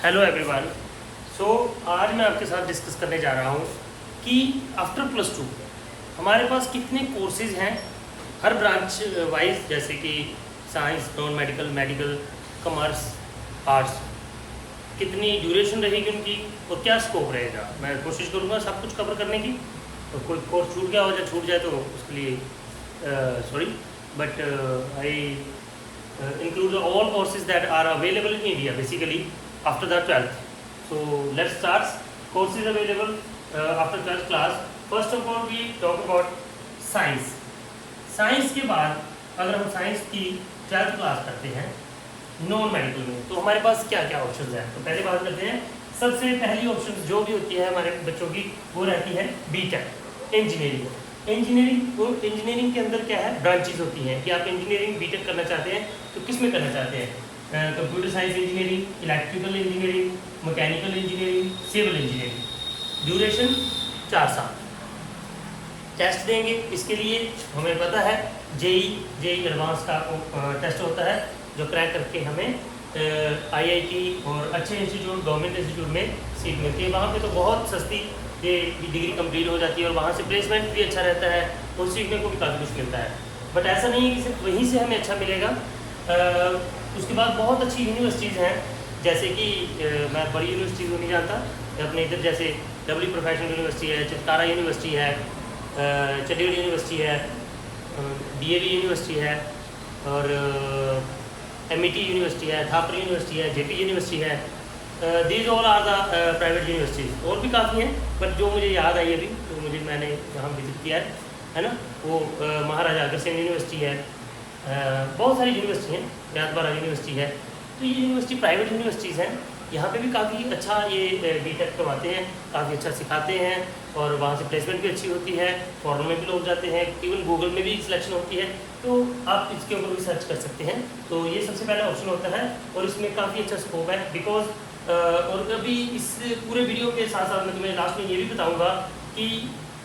Hello everyone. सो आज मैं आपके साथ डिस्कस करने जा रहा हूँ कि आफ्टर प्लस टू हमारे पास कितने कोर्सेज हैं हर ब्रांच वाइज, जैसे कि science, non medical, medical, commerce, arts, कितनी ड्यूरेशन रहेगी उनकी और क्या स्कोप रहेगा। मैं कोशिश करूँगा सब कुछ कवर करने की। तो कोई कोर्स छूट गया हो या छूट जाए तो उसके लिए sorry, but I include all courses that are available in India basically after the 12th. So let's start. Courses available after 12th class. First of all we talk about science. Science के बाद अगर हम science की 12th class करते हैं non medical में, तो हमारे पास क्या क्या ऑप्शंस हैं। तो पहले बात करते हैं, सबसे पहली ऑप्शन जो भी होती है हमारे बच्चों की वो रहती है बीटेक, इंजीनियरिंग। इंजीनियरिंग के अंदर क्या है, ब्रांचेस होती हैं कि आप इंजीनियरिंग बीटेक करना चाहते हैं तो किस में करना चाहते हैं, computer science engineering, electrical engineering, mechanical engineering, civil engineering. Duration 4 साल। टेस्ट देंगे, इसके लिए हमें पता है जेई एडवांस का टेस्ट होता है जो क्रैक करके हमें आईआईटी और अच्छे इंस्टीट्यूट, गवर्नमेंट इंस्टीट्यूट में सीट मिलती है। वहाँ पे तो बहुत सस्ती ये डिग्री कंप्लीट हो जाती है और वहाँ से प्लेसमेंट भी अच्छा रहता है और सीखने को भी काफ़ी कुछ मिलता है। बट ऐसा नहीं है कि सिर्फ वहीं से हमें अच्छा मिलेगा। उसके बाद बहुत अच्छी यूनिवर्सिटीज़ हैं, जैसे कि मैं बड़ी यूनिवर्सिटीज़ को नहीं जानता, अपने इधर जैसे डब्ल्यू प्रोफेशनल यूनिवर्सिटी है, चित्कारा यूनिवर्सिटी है, चंडीगढ़ यूनिवर्सिटी है, डीएवी यूनिवर्सिटी है और एमईटी यूनिवर्सिटी है, थापर यूनिवर्सिटी है, जेपी यूनिवर्सिटी है। These all are the private universities. और भी काफ़ी हैं, बट जो मुझे याद आई अभी तो मुझे मैंने जहाँ विजिट किया है ना, वो महाराजा अग्रसेन यूनिवर्सिटी है। बहुत सारी यूनिवर्सिटी हैं, यादवारा यूनिवर्सिटी है। तो ये यूनिवर्सिटी प्राइवेट यूनिवर्सिटीज़ हैं, यहाँ पे भी काफ़ी अच्छा ये बीटेक करवाते हैं, काफ़ी अच्छा सिखाते हैं और वहाँ से प्लेसमेंट भी अच्छी होती है। फॉरेन में भी लोग जाते हैं, इवन गूगल में भी सिलेक्शन होती है, तो आप इसके ऊपर भी सर्च कर सकते हैं। तो ये सबसे पहला ऑप्शन होता है और इसमें काफ़ी अच्छा स्कोप है बिकॉज और अभी इस पूरे वीडियो के साथ साथ मैं तुम्हें लास्ट में ये भी बताऊँगा कि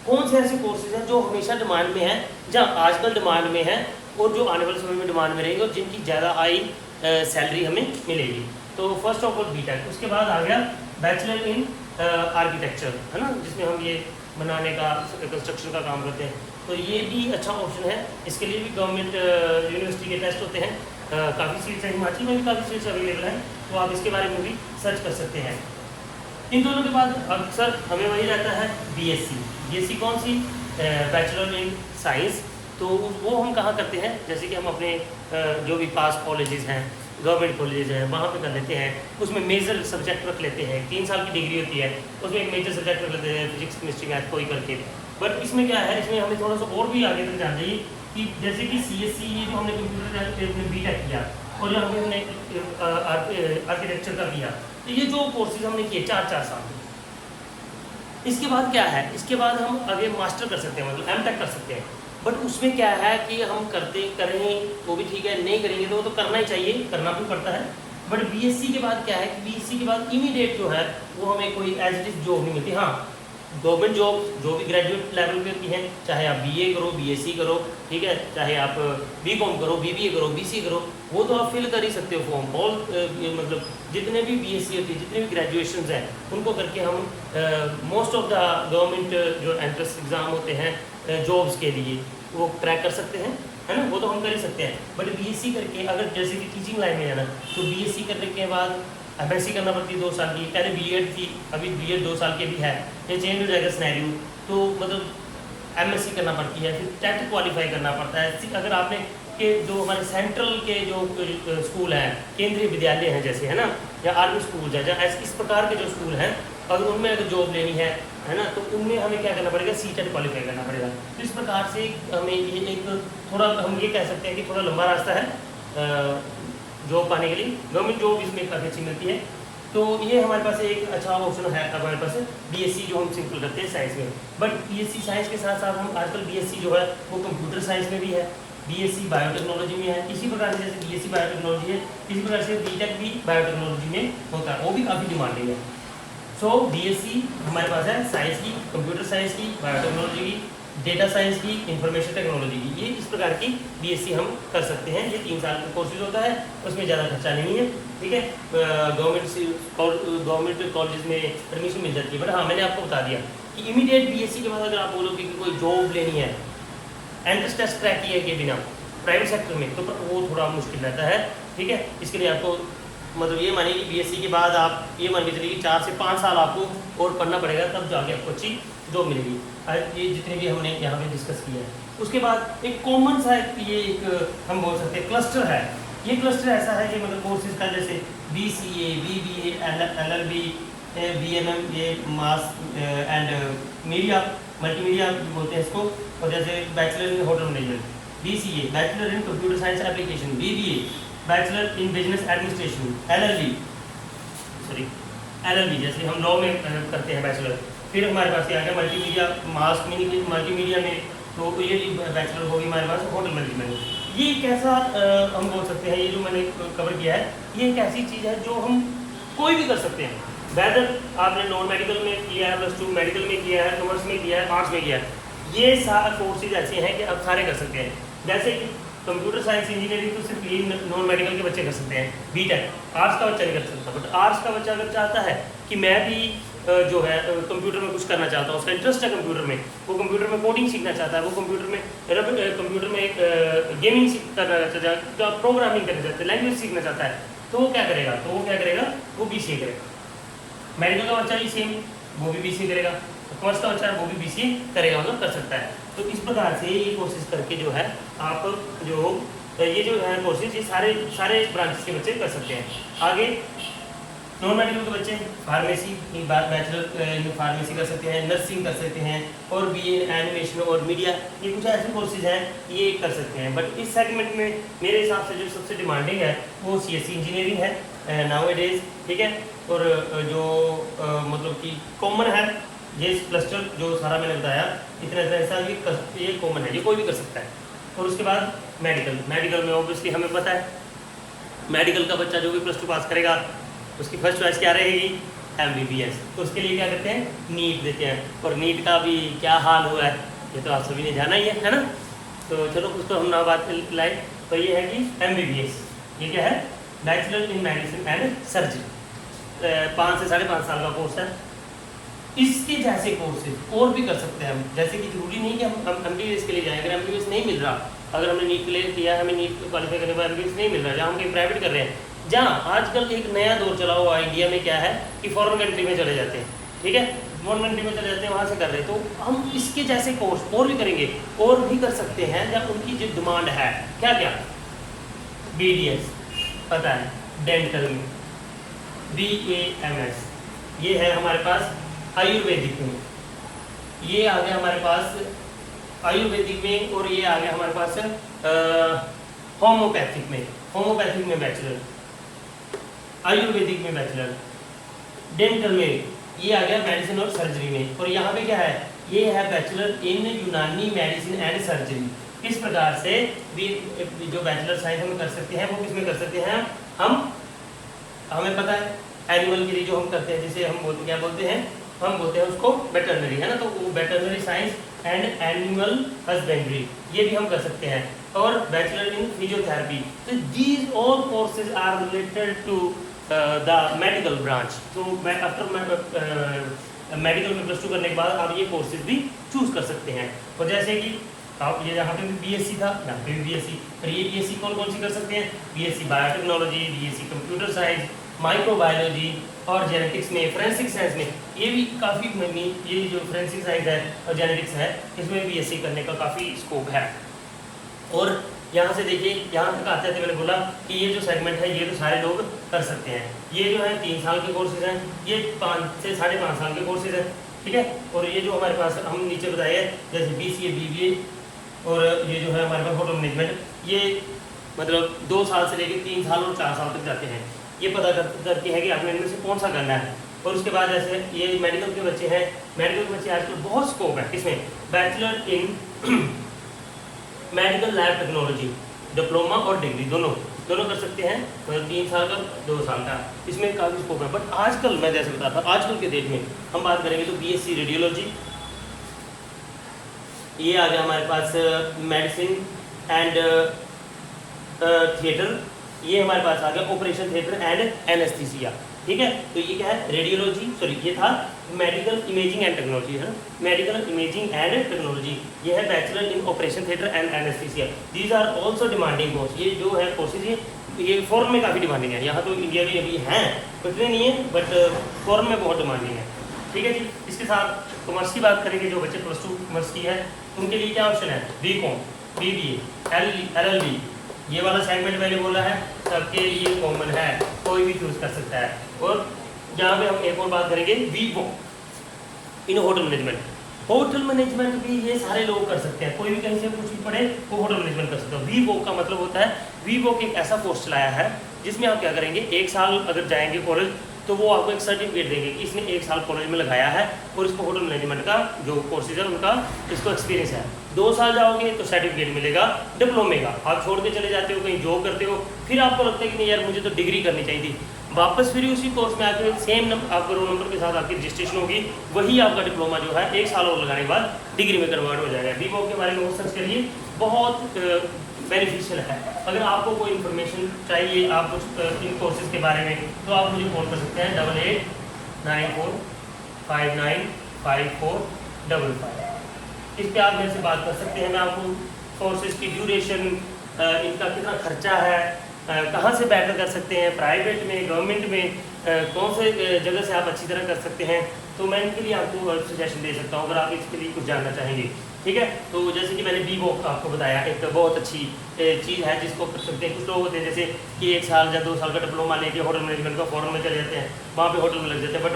कौन से ऐसे कोर्सेज हैं जो हमेशा डिमांड में हैं, जहाँ आजकल डिमांड में है और जो आने वाले समय में डिमांड में रहेंगे और जिनकी ज़्यादा हाई सैलरी हमें मिलेगी। तो फर्स्ट ऑफ ऑल बीटेक, उसके बाद आ गया बैचलर इन आर्किटेक्चर, है ना, जिसमें हम ये बनाने का, कंस्ट्रक्शन का काम करते हैं। तो ये भी अच्छा ऑप्शन है। इसके लिए भी गवर्नमेंट यूनिवर्सिटी के टेस्ट होते हैं, काफ़ी सीट्स हैं, हिमाचल में भी काफ़ी सीट्स अवेलेबल हैं, तो आप इसके बारे में भी सर्च कर सकते हैं। इन दोनों के बाद अक्सर हमें वही रहता है बीएससी। बीएससी कौन सी, बैचलर इन साइंस। तो वो हम कहाँ करते हैं, जैसे कि हम अपने जो भी पास कॉलेजेस हैं, गवर्नमेंट कॉलेजेस हैं, वहाँ पे कर लेते हैं। उसमें मेजर सब्जेक्ट रख लेते हैं, 3 साल की डिग्री होती है, उसमें एक मेजर सब्जेक्ट रख लेते हैं, फिजिक्स, केमिस्ट्री, मैथ कोई करके। बट इसमें क्या है, इसमें हमें थोड़ा सा और भी आगे तक जाना चाहिए कि जैसे कि सीएससी, ये जो हमने कंप्यूटर बीटेक किया और जो हमने आर्किटेक्चर का किया, तो ये जो कोर्सेज हमने किए 4-4 साल, इसके बाद क्या है, इसके बाद हम आगे मास्टर कर सकते हैं, मतलब एमटेक कर सकते हैं। बट उसमें क्या है कि हम करें वो भी ठीक है, नहीं करेंगे तो वो तो करना ही चाहिए, करना भी पड़ता है। बट बीएससी के बाद क्या है कि बीएससी के बाद इमीडिएट जो है वो हमें कोई एज इट इज जॉब नहीं मिलती। हाँ, गवर्नमेंट जॉब जो भी ग्रेजुएट लेवल पे होती हैं, चाहे आप बीए करो, बीएससी करो, ठीक है, चाहे आप बीकॉम करो, बीबीए करो, बीसी करो, वो तो आप फिल कर ही सकते हो फॉर्म। ऑल मतलब जितने भी बीएससी होती है, जितने भी ग्रेजुएशंस हैं, उनको करके हम मोस्ट ऑफ द गवर्नमेंट जो एंट्रेंस एग्ज़ाम होते हैं जॉब्स के लिए वो क्रैक कर सकते हैं, है ना, वो तो हम कर ही सकते हैं। बट बीएससी करके अगर जैसे कि टीचिंग लाइन में है ना, तो बीएससी करने के बाद एमएससी करना पड़ती है 2 साल की। पहले बीएड थी, अभी बीएड 2 साल के भी है, ये चेंज हो जाएगा सिनेरियो। तो मतलब एमएससी करना पड़ती है, फिर टेट क्वालिफाई करना पड़ता है। अगर आपने के जो हमारे सेंट्रल के जो स्कूल हैं, केंद्रीय विद्यालय हैं जैसे, है ना, या आर्मी स्कूल है, या इस प्रकार के जो स्कूल हैं, अगर उनमें अगर जॉब लेनी है ना, तो उनमें हमें क्या करना पड़ेगा, सीटेट क्वालिफाई करना पड़ेगा। तो इस प्रकार से हमें ये एक थोड़ा हम ये कह सकते हैं कि थोड़ा लंबा रास्ता है जॉब पाने के लिए। गवर्नमेंट जॉब इसमें काफ़ी अच्छी मिलती है। तो ये हमारे पास एक अच्छा ऑप्शन है हमारे पास बीएससी जो हम सिंपल करते हैं साइंस में। बट बीएससी साइंस के साथ साथ हम आजकल बीएससी जो है वो कंप्यूटर साइंस में भी है, बीएससी बायोटेक्नोलॉजी में है। इसी प्रकार से जैसे बीएससी बायोटेक्नोलॉजी है, इसी प्रकार से बीटेक भी बायोटेक्नोलॉजी में होता है, वो भी काफ़ी डिमांडिंग है। सो बीएससी हमारे पास है साइंस की, कंप्यूटर साइंस की, बायोटेक्नोलॉजी की, डेटा साइंस की, इंफॉर्मेशन टेक्नोलॉजी की, ये इस प्रकार की बीएससी हम कर सकते हैं। ये 3 साल का कोर्सेज होता है, उसमें ज़्यादा खर्चा नहीं है, ठीक है। गवर्नमेंट कॉलेज में एडमिशन मिल जाती है। बट हाँ, मैंने आपको बता दिया कि इमीडिएट बीएससी के बाद अगर आप बोलोगे कि कोई जॉब लेनी है एंट्रेंस टेस्ट क्रैक किए के बिना प्राइवेट सेक्टर में, तो वो थोड़ा मुश्किल रहता है, ठीक है। इसके लिए आपको मतलब ये मानिए कि बीएससी के बाद आप ये मान के चलिए कि 4 से 5 साल आपको और पढ़ना पड़ेगा, तब जाके आपको अच्छी जॉब मिलेगी। ये जितने भी हमने यहाँ पे डिस्कस किया है। उसके बाद एक कॉमन सा ये एक हम बोल सकते हैं क्लस्टर है। ये क्लस्टर ऐसा है कि मतलब कोर्सेज का जैसे BCA, BBA, LLB, BMM, ये मास एंड मीडिया, मल्टीमीडिया बोलते हैं इसको। और जैसे bachelor in hotel management, BCA bachelor in computer science application, BBA bachelor in business administration, LLB जैसे हम लॉ में करते हैं बैचलर। फिर हमारे पास ये आ गया मल्टीमीडिया, मास मल्टीमीडिया में, तो ये बैचलर होगी हमारे पास होटल मैनेजमेंट। ये एक ऐसा हम बोल सकते हैं, ये जो मैंने कवर किया है, ये एक ऐसी चीज़ है जो हम कोई भी कर सकते हैं। वेदर आपने नॉन मेडिकल में किया है, +2 मेडिकल में किया है, कॉमर्स में किया है, आर्ट्स में किया है, ये सारे कोर्सेज ऐसे हैं कि आप सारे कर सकते हैं। जैसे कि कंप्यूटर साइंस इंजीनियरिंग तो सिर्फ ये नॉन मेडिकल के बच्चे कर सकते हैं, बीटेक। आर्ट्स का बच्चा नहीं कर सकता। बट आर्ट्स का बच्चा अगर चाहता है कि मैं भी जो है कंप्यूटर में कुछ करना चाहता हूँ, उसका इंटरेस्ट है कंप्यूटर में, वो कंप्यूटर में कोडिंग सीखना चाहता है, वो कंप्यूटर में गेमिंग करना चाहता है, प्रोग्रामिंग करना चाहता है, लैंग्वेज सीखना चाहता है, तो वो क्या करेगा? वो BCA करेगा। मेडिकल का बच्चा भी सेम, वो भी BCA करेगा। कॉमर्स का बच्चा है वो भी BCA करेगा, मतलब कर सकता है। तो इस प्रकार से ये कोर्सेज करके जो है आप ये जो है कोर्सेज, ये सारे ब्रांचेस के बच्चे कर सकते हैं। आगे नॉन मेडिकल के बच्चे फार्मेसी, बैचलर इन फार्मेसी कर सकते हैं, नर्सिंग कर सकते हैं, और BA एनिमेशन और मीडिया, ये कुछ ऐसे कोर्सेज हैं ये कर सकते हैं। बट इस सेगमेंट में मेरे हिसाब से जो सबसे डिमांडिंग है वो CSE इंजीनियरिंग है नाउ ए डेज, ठीक है। और जो मतलब कि कॉमन है ये क्लस्टर जो सारा मैंने बताया, इतना ऐसा ये कॉमन है, ये कोई भी कर सकता है। और उसके बाद मेडिकल में ऑब्वियसली हमें पता है मेडिकल का बच्चा जो भी +2 पास करेगा उसकी फर्स्ट चॉइस क्या रहेगी? MBBS। तो उसके लिए क्या करते हैं? नीट देते हैं। और नीट का भी क्या हाल हुआ है ये तो आप सभी ने जाना ही है ना। तो चलो उसको हम ना बात लाए। तो ये है कि MBBS, ये क्या है? Bachelor in medicine and surgery, 5 से 5.5 साल का कोर्स है। इसके जैसे कोर्सेज और भी कर सकते हैं हम, जैसे कि जरूरी नहीं कि हम MBBS के लिए जाएं। अगर MBBS नहीं मिल रहा, अगर हमने नीट क्लियर किया है, हमें नीट क्वालिफाई करने के बाद MBBS नहीं मिल रहा, जहाँ हम कहीं प्राइवेट कर रहे हैं, जहाँ आजकल एक नया दौर चला हुआ इंडिया में क्या है कि फॉरेन कंट्री में चले जाते हैं, ठीक है, फॉरेन कंट्री में चले जाते हैं, वहाँ से कर रहे हैं। तो हम इसके जैसे कोर्स और भी करेंगे, और भी कर सकते हैं जब उनकी जो डिमांड है। क्या क्या? BDS पता है, डेंटल में BAMS, ये है हमारे पास आयुर्वेदिक में, ये आ गया हमारे पास आयुर्वेदिक में, और ये आ गया हमारे पास होम्योपैथिक में बैचलर, आयुर्वेदिक में बैचलर, डेंटल में ये आ गया मेडिसिन और सर्जरी में। और यहाँ पे क्या है? ये है बैचलर इन यूनानी मेडिसिन एंड सर्जरी। इस प्रकार से भी जो बैचलर साइंस हम कर सकते हैं वो किस में कर सकते हैं? हमें पता है एनिमल के लिए जो हम करते हैं, जिसे हम क्या बोलते हैं? हम बोलते हैं उसको वेटरनरी, है ना। तो वो veterinary science and animal husbandry, ये भी हम कर सकते हैं। और बैचलर इन फिजियोथेरेपी। तो these all courses are related to the medical branch. तो मैं आफ्टर मेडिकल में +2 करने के बाद आप ये कोर्सेज भी चूज कर सकते हैं। और जैसे कि आप ये यहाँ पे भी BSc था, यहाँ पे भी BSc, और ये BSc कौन सी कर सकते हैं? BSc biotechnology, BSc computer science, microbiology, और जेनेटिक्स में, फोरेंसिक साइंस में, ये भी काफ़ी ये जो फोरेंसिक साइंस है और जेनेटिक्स है, इसमें BSc करने का काफ़ी स्कोप है। और यहाँ से देखिए, यहाँ तक आते थे मैंने बोला कि ये जो सेगमेंट है ये तो सारे लोग कर सकते हैं। ये जो है 3 साल के कोर्सेज हैं, ये 5 से 5.5 साल के कोर्सेज हैं, ठीक है। और ये जो हमारे पास हम नीचे बताए हैं जैसे BCA, BBA, और ये जो है हमारे पास होटल मैनेजमेंट, ये मतलब 2 साल से लेकर 3 साल और 4 साल तक जाते हैं। ये पता करती है कि आपने इनमें से कौन सा करना है। और उसके बाद जैसे ये मेडिकल के बच्चे हैं, मेडिकल के बच्चे आजकल बहुत स्कोप है इसमें, bachelor in medical lab technology, diploma और डिग्री दोनों कर सकते हैं। मतलब 3 साल का, 2 साल का, इसमें काफ़ी स्कोप है। बट आजकल मैं जैसे बता था, आजकल के डेट में हम बात करेंगे तो BSc रेडियोलॉजी, ये आ गया हमारे पास मेडिसिन एंड थिएटर, ये हमारे पास आ गया ऑपरेशन थिएटर एंड एनेस्थीसिया। ठीक है, तो ये क्या है, रेडियोलॉजी, सॉरी ये था मेडिकल इमेजिंग एंड टेक्नोलॉजी, है ना, मेडिकल इमेजिंग एंड टेक्नोलॉजी, ये है bachelor in operation theatre and anaesthesia. These are also demanding course. ये जो है कोर्सेज ये फॉरेन में काफ़ी डिमांडिंग है, यहाँ तो इंडिया में अभी हैं उतने नहीं है, बट फॉरेन में बहुत डिमांडिंग है। ठीक है जी, इसके साथ कॉमर्स की बात करेंगे, जो बच्चे प्लस 2 कॉमर्स की है उनके लिए क्या ऑप्शन है, BCom, BBA, LLB, ये वाला सेगमेंट मैंने बोला है सबके लिए कॉमन है, कोई भी चूज कर सकता है। और यहाँ पे हम एक और बात करेंगे, VWOC इन होटल मैनेजमेंट। होटल मैनेजमेंट भी ये सारे लोग कर सकते हैं, कोई भी कहीं से कुछ भी पढ़े वो होटल मैनेजमेंट कर सकते हो। VWOC का मतलब होता है, VWOC एक ऐसा कोर्स चलाया है जिसमें आप क्या करेंगे, 1 साल अगर जाएंगे कॉलेज तो वो आपको एक सर्टिफिकेट देंगे कि इसने 1 साल कॉलेज में लगाया है और इसको होटल मैनेजमेंट का जो कोर्सेज है उनका इसको एक्सपीरियंस है। 2 साल जाओगे तो सर्टिफिकेट मिलेगा डिप्लोमे का, आप छोड़ के चले जाते हो कहीं जॉब करते हो, फिर आपको लगता है कि नहीं यार मुझे तो डिग्री करनी चाहिए थी, वापस फिर उसी कोर्स में आके सेम आपके रोल नंबर के साथ आपकी रजिस्ट्रेशन होगी, वही आपका डिप्लोमा जो है 1 साल और लगाने के बाद डिग्री में कन्वर्ट हो जाएगा। VWOC के बारे में वो सर्च करिए, बहुत बेनिफिशियल है। अगर आपको कोई इन्फॉर्मेशन चाहिए आप कुछ इन कोर्सेज के बारे में, तो आप मुझे कॉल कर सकते हैं 8894595455। इस पर आप मेरे से बात कर सकते हैं, मैं आपको कोर्सेज की ड्यूरेशन, इनका कितना खर्चा है, कहाँ से बेटर कर सकते हैं, प्राइवेट में, गवर्नमेंट में, कौन से जगह से आप अच्छी तरह कर सकते हैं, तो मैं इनके लिए आपको सजेशन दे सकता हूँ अगर आप इसके लिए कुछ जानना चाहेंगे। ठीक है, तो जैसे कि मैंने VWOC आपको बताया, एक बहुत अच्छी चीज़ है जिसको कर सकते हैं। कुछ लोग होते हैं जैसे कि 1 साल या 2 साल का डिप्लोमा लेके होटल मैनेजमेंट का फॉरेन में चले जाते हैं, वहाँ पे होटल में लग जाते हैं, but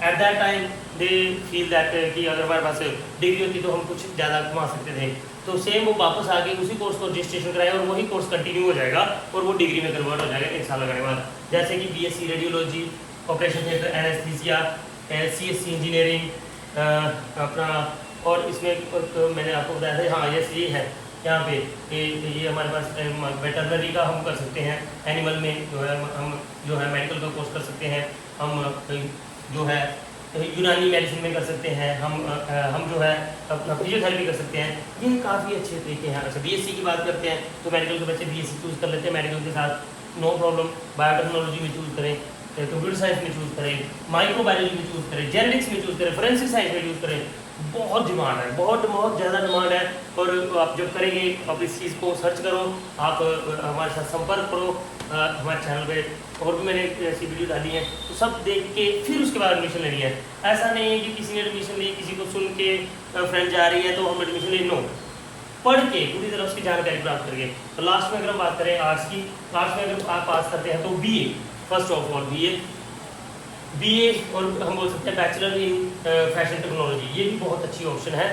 at that time they feel that कि अगर हमारे पास डिग्री होती तो हम कुछ ज़्यादा कमा सकते थे, तो सेम वो वापस आके उसी कोर्स को रजिस्ट्रेशन कराए और वही कोर्स कंटिन्यू हो जाएगा और वो डिग्री में कन्वर्ट हो जाएगा 1 साल लगाने के बाद। जैसे कि BSc radiology, operation theatre, anaesthesia, CSc engineering अपना, और इसमें मैंने आपको बताया था, हाँ यस ये है यहाँ पे ये हमारे पास वेटरनरी का हम कर सकते हैं, एनिमल में जो है हम जो है मेडिकल का कोर्स कर सकते हैं, हम जो है यूनानी मेडिसिन में कर सकते हैं, हम जो है अपना फिजियोथेरेपी कर सकते हैं। ये काफ़ी अच्छे तरीके हैं। अच्छा BSc की बात करते हैं तो मेडिकल के बच्चे BSc चूज़ कर लेते हैं, मेडिकल के साथ नो प्रॉब्लम, बायोटेक्नोलॉजी में चूज़ करें, कंप्यूटर साइंस में चूज़ करें, माइक्रोबायोलॉजी में चूज़ करें, जेनेटिक्स में चूज़ करें, फोरेंसिक साइंस में चूज़ करें, बहुत डिमांड है, बहुत ज़्यादा डिमांड है। और आप जब करेंगे आप इस चीज़ को सर्च करो, आप हमारे साथ संपर्क करो, हमारे चैनल पे और भी मैंने ऐसी वीडियो डाली है, तो सब देख के फिर उसके बाद एडमिशन लेनी है। ऐसा नहीं है कि किसी ने एडमिशन ली, किसी को सुन के फ्रेंड जा रही है तो हम एडमिशन ले, नो, पढ़ के पूरी तरह उसकी जानकारी प्राप्त करके। तो लास्ट में अगर हम बात करें आर्ट्स की, आर्ट्स में अगर आप पास करते हैं तो BA, first of all BA और हम बोल सकते हैं बैचलर इन फैशन टेक्नोलॉजी, ये भी बहुत अच्छी ऑप्शन है।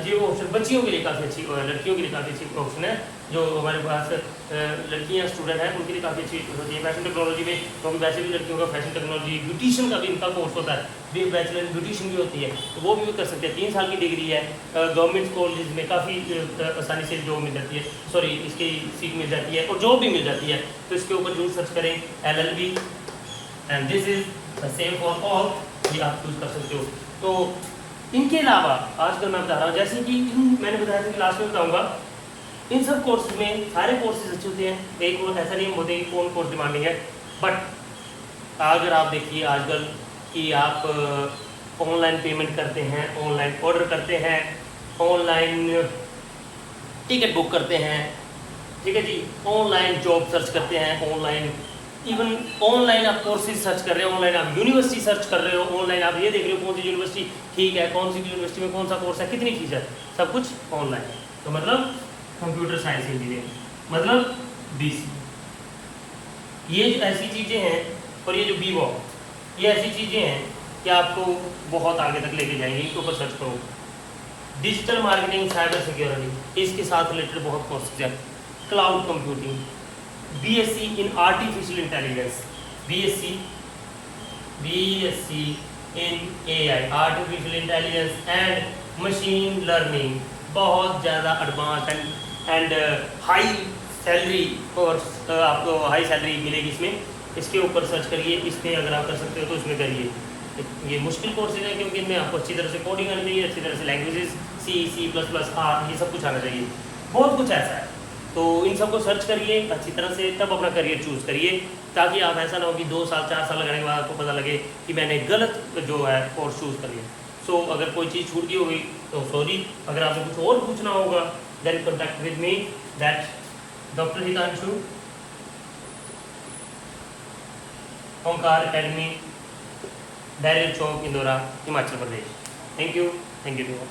ये वो ऑप्शन बच्चियों के लिए काफ़ी अच्छी, लड़कियों के लिए काफ़ी अच्छी ऑप्शन है। जो हमारे पास लड़कियां स्टूडेंट हैं उनके लिए काफ़ी अच्छी होती है फैशन टेक्नोलॉजी में। तो हम वैसे भी लड़कियों का फैशन टेक्नोलॉजी, ब्यूटिशियन का भी इनका कोर्स होता है, भी बैचलर ब्यूटिशियन भी होती है, तो वो भी कर सकते हैं। 3 साल की डिग्री है, गवर्नमेंट कॉलेज में काफ़ी आसानी से जॉब मिल जाती है, सॉरी इसकी सीट मिल जाती है और जॉब भी मिल जाती है। तो इसके ऊपर जरूर सर्च करें LLB, and this is the same for all, ये आप चूज कर सकते हो। तो इनके अलावा आजकल मैं बता रहा हूँ, जैसे कि मैंने बताया था कि लास्ट में बताऊँगा, इन सब कोर्सेज में सारे कोर्सेज अच्छे होते हैं, एक और ऐसा नहीं होते कि कौन कोर्स डिमांडिंग है, बट अगर आप देखिए आजकल कि आप ऑनलाइन पेमेंट करते हैं, ऑनलाइन ऑर्डर करते हैं, ऑनलाइन टिकट बुक करते हैं, ठीक है जी, ऑनलाइन जॉब सर्च करते हैं, ऑनलाइन इवन ऑनलाइन आप कोर्सेज सर्च कर रहे हो, ऑनलाइन आप यूनिवर्सिटी सर्च कर रहे हो, ऑनलाइन आप ये देख रहे हो कौन सी यूनिवर्सिटी ठीक है, कौन सी यूनिवर्सिटी में कौन सा कोर्स है, कितनी फीस है, सब कुछ ऑनलाइन। तो मतलब कंप्यूटर साइंस इंजीनियरिंग, मतलब BC, ये जो ऐसी चीज़ें हैं, और ये जो BWOC, ये ऐसी चीज़ें हैं कि आपको बहुत आगे तक लेके जाएंगे। इसके ऊपर सर्च करो, डिजिटल मार्केटिंग, साइबर सिक्योरिटी, इसके साथ रिलेटेड बहुत कोर्सेज हैं, cloud computing, BSc in artificial intelligence, BSc in AI, artificial intelligence and machine learning, बहुत ज़्यादा एडवांस एंड हाई सैलरी, और आपको हाई सैलरी मिलेगी इसमें। इसके ऊपर सर्च करिए, इसमें अगर आप कर सकते हो तो इसमें करिए। ये मुश्किल कोर्सेज हैं क्योंकि इनमें आपको अच्छी तरह से कोडिंग आनी चाहिए, अच्छी तरह से लैंग्वेजेस C++, R ये सब कुछ आना चाहिए, बहुत कुछ ऐसा है। तो इन सबको सर्च करिए अच्छी तरह से, तब अपना करियर चूज़ करिए, ताकि आप ऐसा ना हो कि 2 साल 4 साल लगाने के बाद आपको पता लगे कि मैंने गलत जो है कोर्स चूज़ कर लिया। सो अगर कोई चीज़ छूट गई होगी तो सॉरी, अगर आपने कुछ और पूछना होगा then contact with me, that doctor Hitanshu, Omkar Academy, Barrier Chowk, Indora, Himachal Pradesh. Thank you to all.